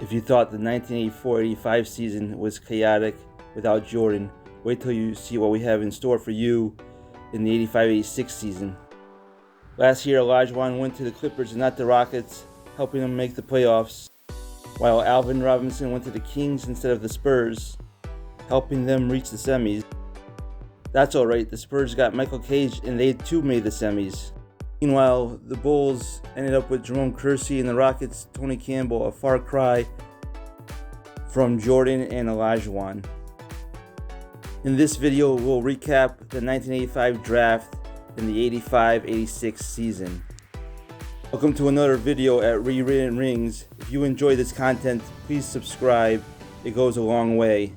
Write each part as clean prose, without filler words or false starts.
If you thought the 1984-85 season was chaotic without Jordan, wait till you see what we have in store for you in the 85-86 season. Last year, Olajuwon went to the Clippers and not the Rockets, helping them make the playoffs, while Alvin Robinson went to the Kings instead of the Spurs, helping them reach the semis. That's alright, the Spurs got Michael Cage and they too made the semis. Meanwhile, the Bulls ended up with Jerome Kersey and the Rockets' Tony Campbell, a far cry from Jordan and Olajuwon. In this video, we'll recap the 1985 draft and the 85-86 season. Welcome to another video at Rewritten Rings. If you enjoy this content, please subscribe. It goes a long way.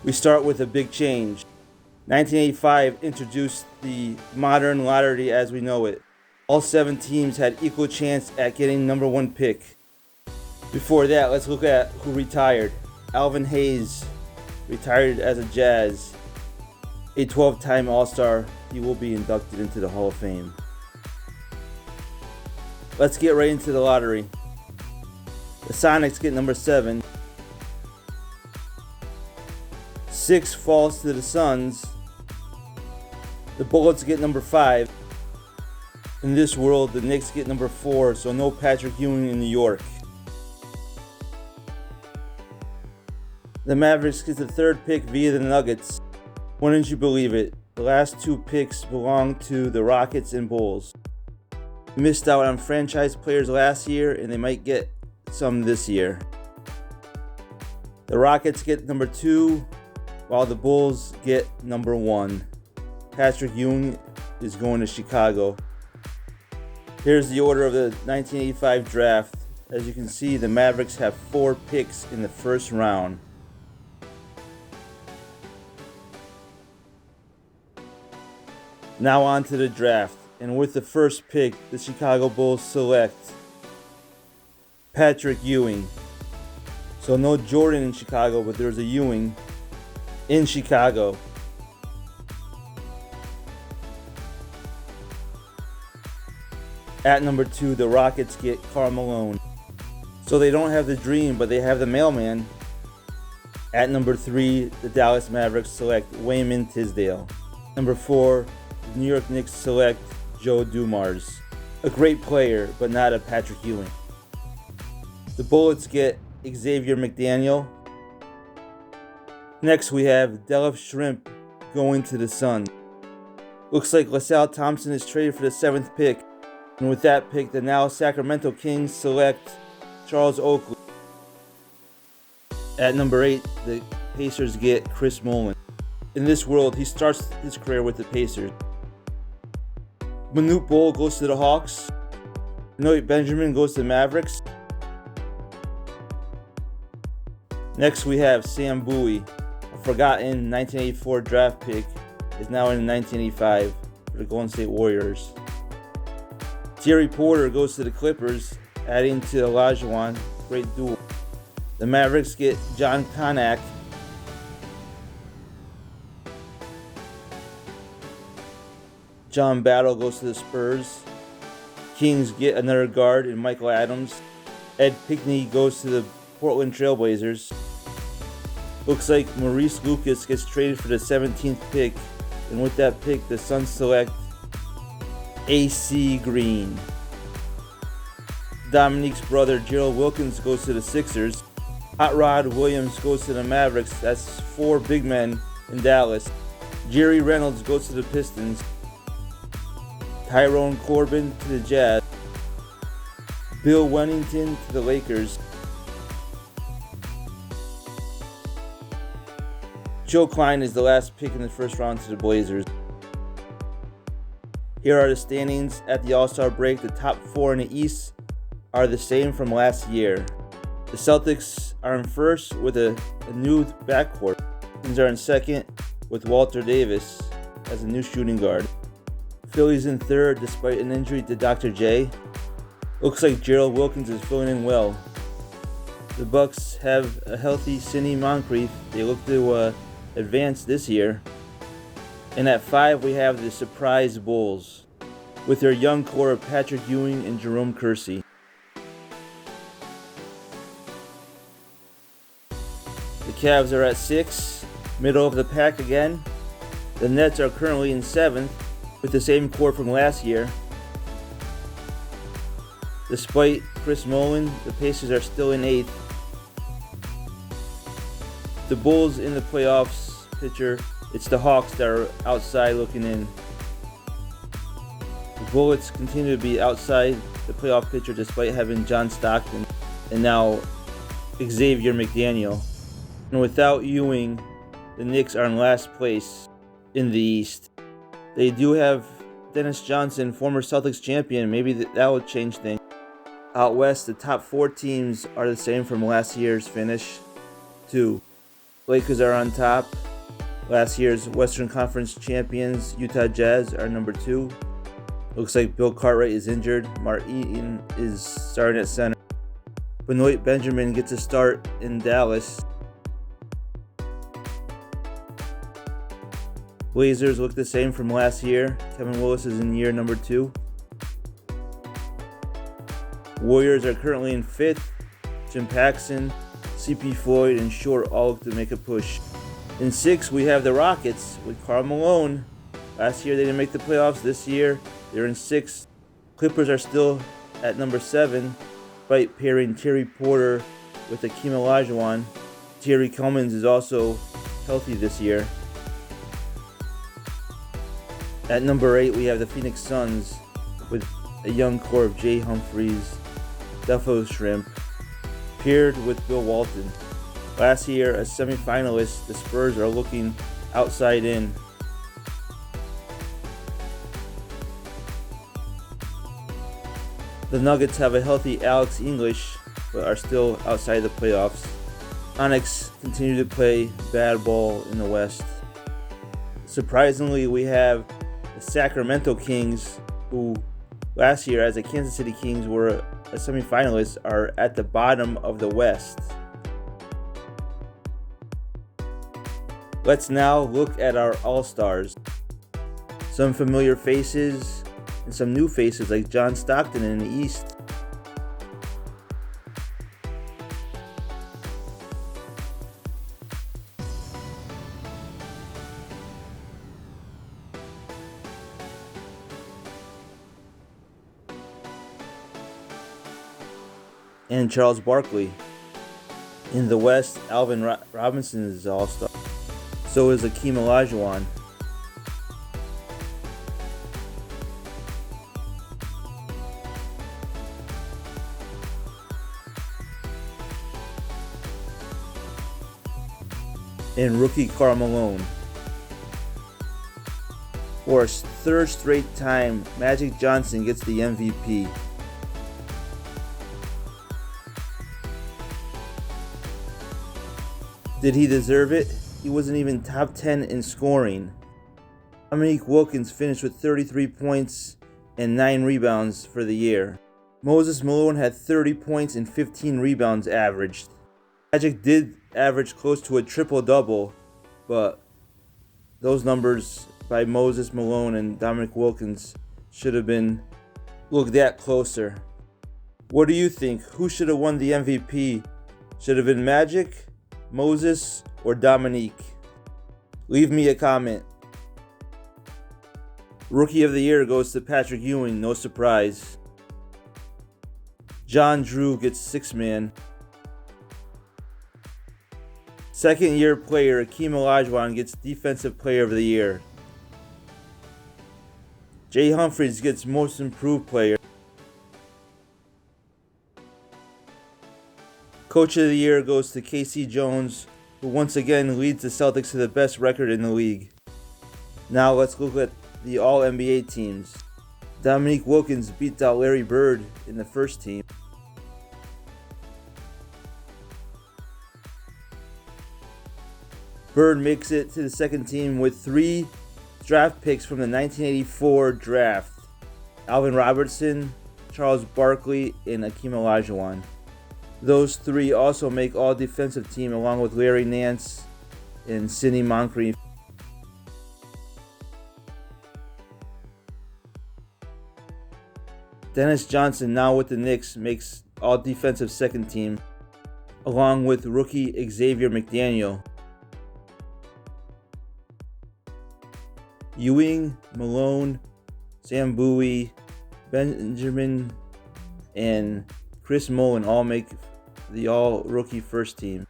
We start with a big change. 1985 introduced the modern lottery as we know it. All 7 teams had equal chance at getting number 1 pick. Before that, let's look at who retired. Alvin Hayes retired as a Jazz. A 12-time All-Star, he will be inducted into the Hall of Fame. Let's get right into the lottery. The Sonics get number 7. 6 falls to the Suns. The Bullets get number 5. In this world, the Knicks get number 4, so no Patrick Ewing in New York. The Mavericks get the 3rd pick via the Nuggets. Wouldn't you believe it? The last 2 picks belong to the Rockets and Bulls. We missed out on franchise players last year, and they might get some this year. The Rockets get number 2, while the Bulls get number 1. Patrick Ewing is going to Chicago. Here's the order of the 1985 draft. As you can see, the Mavericks have 4 picks in the first round. Now on to the draft. And with the first pick, the Chicago Bulls select Patrick Ewing. So no Jordan in Chicago, but there's a Ewing in Chicago. At number 2, the Rockets get Karl Malone. So they don't have the Dream, but they have the Mailman. At number 3, the Dallas Mavericks select Wayman Tisdale. Number 4, the New York Knicks select Joe Dumars. A great player, but not a Patrick Ewing. The Bullets get Xavier McDaniel. Next we have Delif Shrimp going to the Suns. Looks like LaSalle Thompson is traded for the 7th pick. And with that pick, the now Sacramento Kings select Charles Oakley. At number 8, the Pacers get Chris Mullin. In this world, he starts his career with the Pacers. Manute Bol goes to the Hawks. Benoit Benjamin goes to the Mavericks. Next we have Sam Bowie, a forgotten 1984 draft pick, is now in 1985 for the Golden State Warriors. Terry Porter goes to the Clippers, adding to Olajuwon, great duel. The Mavericks get John Konak. John Battle goes to the Spurs. Kings get another guard in Michael Adams. Ed Pinckney goes to the Portland Trailblazers. Looks like Maurice Lucas gets traded for the 17th pick, and with that pick, the Suns select AC Green. Dominique's brother Gerald Wilkins goes to the Sixers. Hot Rod Williams goes to the Mavericks. That's 4 big men in Dallas. Jerry Reynolds goes to the Pistons. Tyrone Corbin to the Jazz. Bill Wennington to the Lakers. Joe Klein is the last pick in the first round to the Blazers. Here are the standings at the All-Star break. The top 4 in the East are the same from last year. The Celtics are in first with a new backcourt. Kings are in second with Walter Davis as a new shooting guard. Phillies in third despite an injury to Dr. J. Looks like Gerald Wilkins is filling in well. The Bucks have a healthy Sidney Moncrief. They look to advance this year. And at 5 we have the surprise Bulls with their young core of Patrick Ewing and Jerome Kersey. The Cavs are at 6, middle of the pack again. The Nets are currently in 7th with the same core from last year. Despite Karl Malone, the Pacers are still in 8th. The Bulls in the playoffs picture, it's the Hawks that are outside looking in. The Bullets continue to be outside the playoff picture despite having John Stockton and now Xavier McDaniel. And without Ewing, the Knicks are in last place in the East. They do have Dennis Johnson, former Celtics champion. Maybe that will change things. Out west, the top 4 teams are the same from last year's finish. 2. Lakers are on top. Last year's Western Conference champions, Utah Jazz, are number 2. Looks like Bill Cartwright is injured. Mark Eaton is starting at center. Benoit Benjamin gets a start in Dallas. Blazers look the same from last year. Kevin Willis is in year number 2. Warriors are currently in 5th. Jim Paxson, CP Floyd, and Short all look to make a push. In 6th, we have the Rockets with Karl Malone. Last year they didn't make the playoffs. This year they're in 6th. Clippers are still at number 7, despite pairing Terry Porter with Hakeem Olajuwon. Terry Cummins is also healthy this year. At number 8, we have the Phoenix Suns with a young core of Jay Humphries, Defo Shrimp, paired with Bill Walton. Last year, as semifinalists, the Spurs are looking outside in. The Nuggets have a healthy Alex English, but are still outside the playoffs. Onyx continue to play bad ball in the West. Surprisingly, we have the Sacramento Kings, who last year as the Kansas City Kings were a semifinalist, are at the bottom of the West. Let's now look at our All-Stars. Some familiar faces and some new faces like John Stockton in the East. And Charles Barkley. In the West, Alvin Robinson is All-Star. So is Hakeem Olajuwon. And rookie Karl Malone. For a third straight time, Magic Johnson gets the MVP. Did he deserve it? He wasn't even top 10 in scoring. Dominique Wilkins finished with 33 points and 9 rebounds for the year. Moses Malone had 30 points and 15 rebounds averaged. Magic did average close to a triple-double, but those numbers by Moses Malone and Dominique Wilkins should have been looked at closer. What do you think? Who should have won the MVP? Should have been Magic, Moses, or Dominique? Leave me a comment. Rookie of the Year goes to Patrick Ewing, no surprise. John Drew gets 6-man. Second year player Hakeem Olajuwon gets Defensive Player of the Year. Jay Humphries gets Most Improved Player. Coach of the Year goes to K.C. Jones, who once again leads the Celtics to the best record in the league. Now let's look at the All-NBA teams. Dominique Wilkins beat out Larry Bird in the first team. Bird makes it to the second team with 3 draft picks from the 1984 draft. Alvin Robertson, Charles Barkley, and Hakeem Olajuwon. Those 3 also make all-defensive team along with Larry Nance and Sidney Moncrief. Dennis Johnson, now with the Knicks, makes all-defensive second team. along with rookie Xavier McDaniel. Ewing, Malone, Sam Bowie, Benjamin, and Chris Mullen all make the all-rookie first team.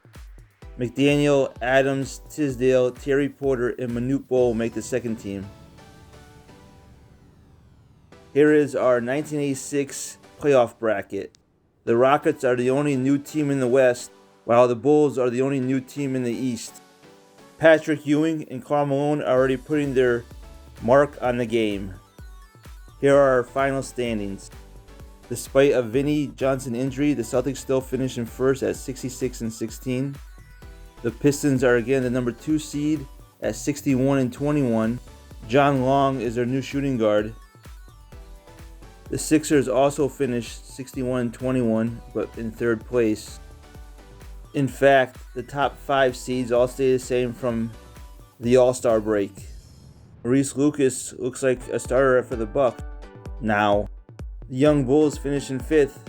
McDaniel, Adams, Tisdale, Terry Porter, and Manute Bol make the second team. Here is our 1986 playoff bracket. The Rockets are the only new team in the West, while the Bulls are the only new team in the East. Patrick Ewing and Karl Malone are already putting their mark on the game. Here are our final standings. Despite a Vinnie Johnson injury, the Celtics still finish in first at 66-16. The Pistons are again the number 2 seed at 61-21. John Long is their new shooting guard. The Sixers also finished 61-21, but in third place. In fact, the top 5 seeds all stay the same from the All-Star break. Maurice Lucas looks like a starter for the Bucks now. The young Bulls finish in 5th.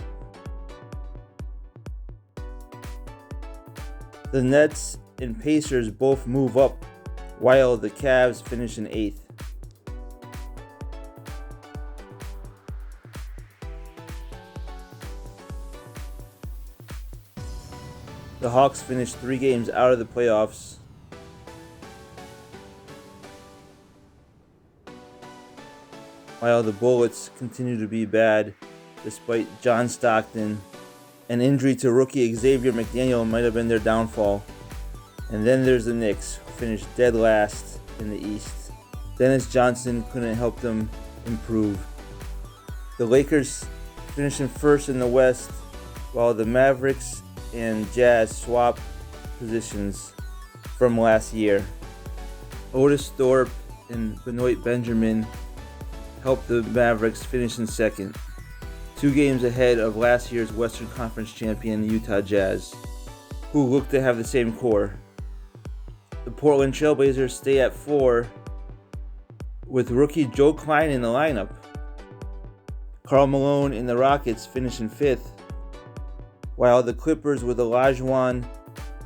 The Nets and Pacers both move up, while the Cavs finish in 8th. The Hawks finished 3 games out of the playoffs. While the Bullets continue to be bad, despite John Stockton. An injury to rookie Xavier McDaniel might have been their downfall. And then there's the Knicks, who finished dead last in the East. Dennis Johnson couldn't help them improve. The Lakers finished in first in the West, while the Mavericks and Jazz swap positions from last year. Otis Thorpe and Benoit Benjamin helped the Mavericks finish in second, 2 games ahead of last year's Western Conference champion Utah Jazz, who look to have the same core. The Portland Trailblazers stay at 4, with rookie Joe Klein in the lineup. Karl Malone and the Rockets finish in 5th, while the Clippers with Olajuwon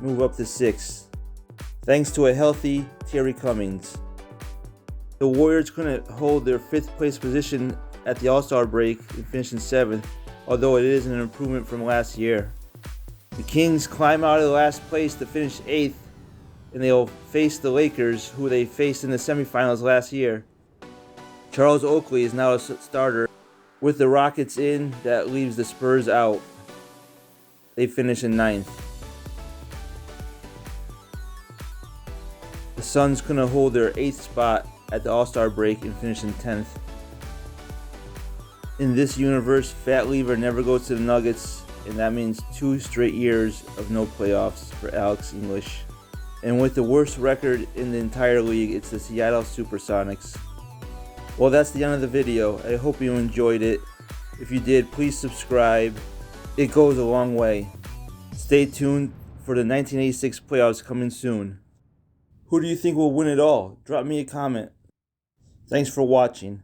move up to 6th, thanks to a healthy Terry Cummings. The Warriors couldn't hold their 5th place position at the All-Star break and finish in 7th, although it is an improvement from last year. The Kings climb out of the last place to finish 8th, and they'll face the Lakers, who they faced in the semifinals last year. Charles Oakley is now a starter. With the Rockets in, that leaves the Spurs out. They finish in 9th. The Suns couldn't hold their 8th spot at the All-Star break and finish in 10th. In this universe, Fat Lever never goes to the Nuggets, and that means 2 straight years of no playoffs for Alex English. And with the worst record in the entire league, it's the Seattle Supersonics. Well, that's the end of the video. I hope you enjoyed it. If you did, please subscribe. It goes a long way. Stay tuned for the 1986 playoffs coming soon. Who do you think will win it all? Drop me a comment. Thanks for watching.